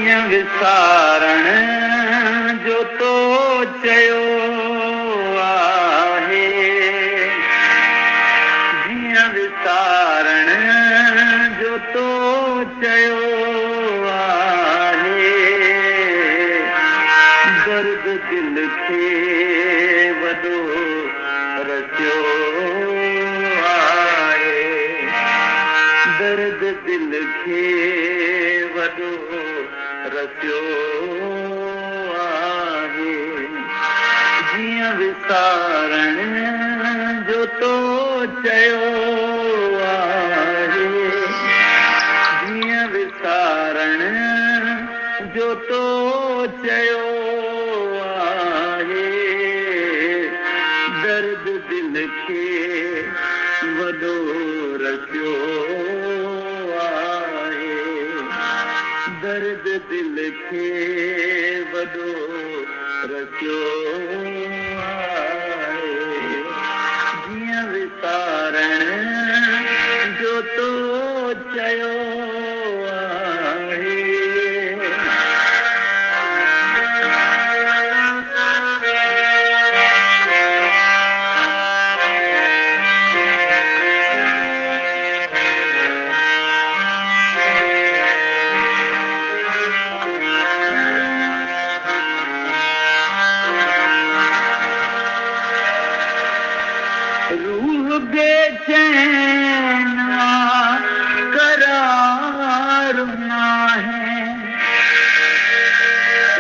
जीअं विसारण जो तो चयो आहे, जीअं विसारण जो तो चयो आहे, दर्द दिल खे वॾो रचियो आहे, दर्द दिल खे वॾो रचियो आहे, जीअं विसारण जो तो चयो आहे, जीअं विसारण जो तो चयो आहे, दर्द दिल खे वॾो रचियो आहे, दर्द दिल खे वॾो रचियो आहे, जीअं विसारण जो तो चयो आहे। रूह बेचैन करार ना है,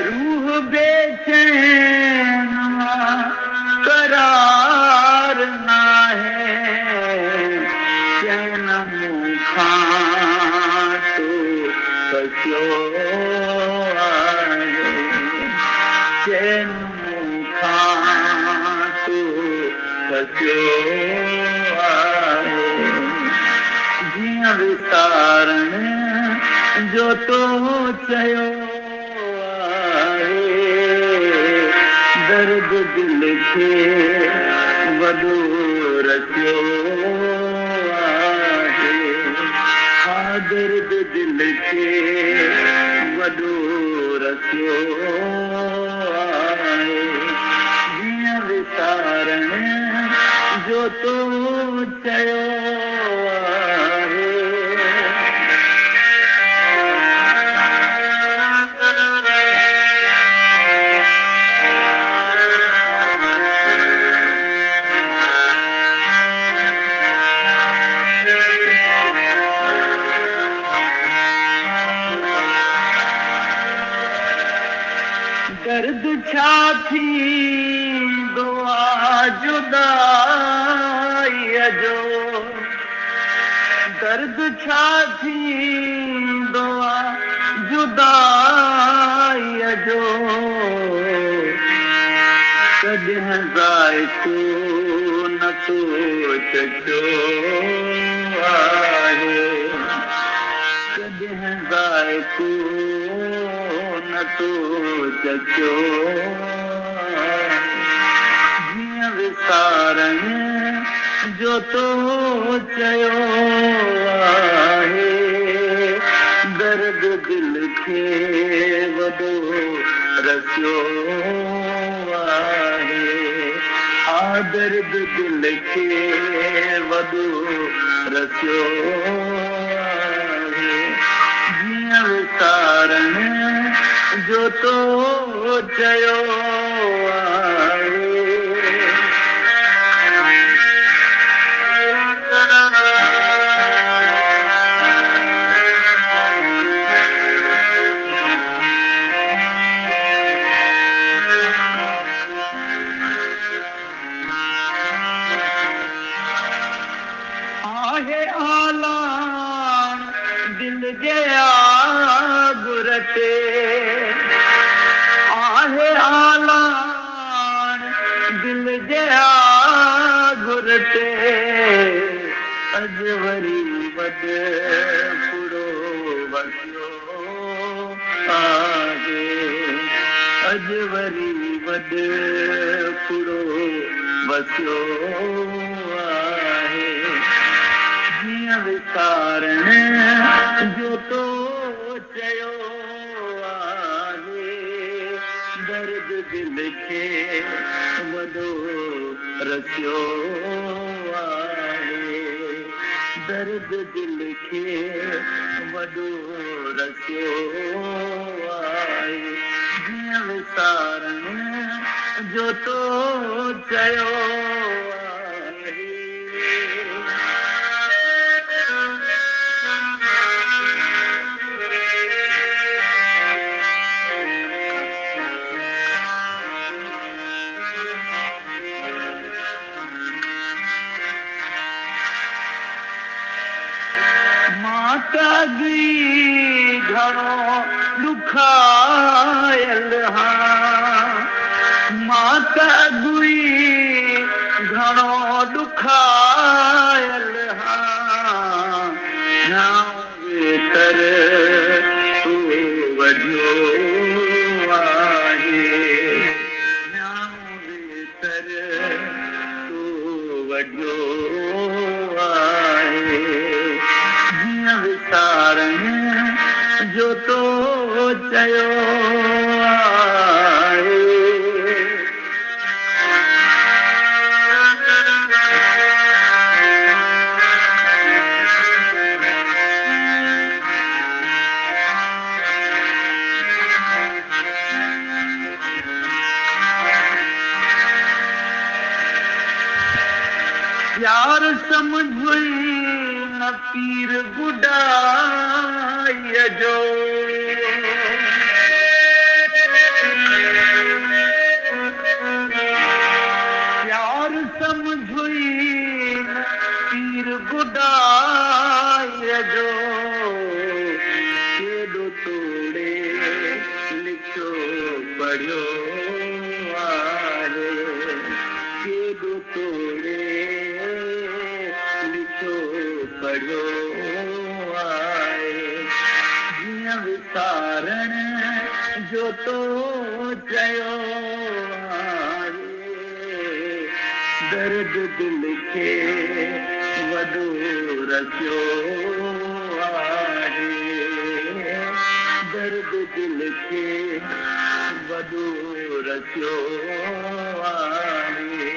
रूह बेचैन करार ना है, चैन मुखां तो कचो आहे, चैन मुखां तो कचो आहे, जीअं विसारण जो तो चयो आहे, दर्द दिल खे वॾो रचियो आहे, हा दर्द दिल खे वॾो रचियो आहे, जीअं विसारण जो तो चयो आहे। दर्द छा थींदो आहे जुदाईअ जो, दर्द छा थींदो आहे जुदाईअ जो, कॾहिं ज़ाइको नथो चखियो आहे, कॾहिं ज़ाइको नथो चखियो, जीअं विसारण जो तो चयो आहे, दर्द दिल खे वॾो रचियो आहे, हा दर्द दिल खे वॾो रचियो आहे, जीअं विसारण जो तो चयो आहे। आहे आलान दिल गया गुरते, आहे आलान दिल गया गुरते, अॼु वरी वॾे पुरो वसियो आहे, अॼु वरी वॾे पुरो वसियो आहे, जीअं विसारण जो तो चयो दिल खे वॾो रसियो आहे दर्द दिल खे वॾो रसियो आहे जीअं विसारण जो तो चयो आहे माता दी घणो ॾुखायल हाँ माता दी घणो ॾुखायल हाँ तर तू वॾो आहे तर तू वॾो आहे विसारण जो तो चयो आहे प्यार समझई न पीर बुढाई जो प्यार समझई न पीर बुढाई जो केॾो तोड़े लिखियो पढ़ियो आहे केॾो तोड़े पढ़ियो आहे जीअं विसारण जो तो चयो आहे दर्द दिल खे वॾो रसियो आहे दर्द दिल खे वॾो रसियो आहे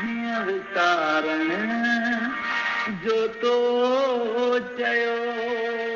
जीअं विसारण जो तो चयो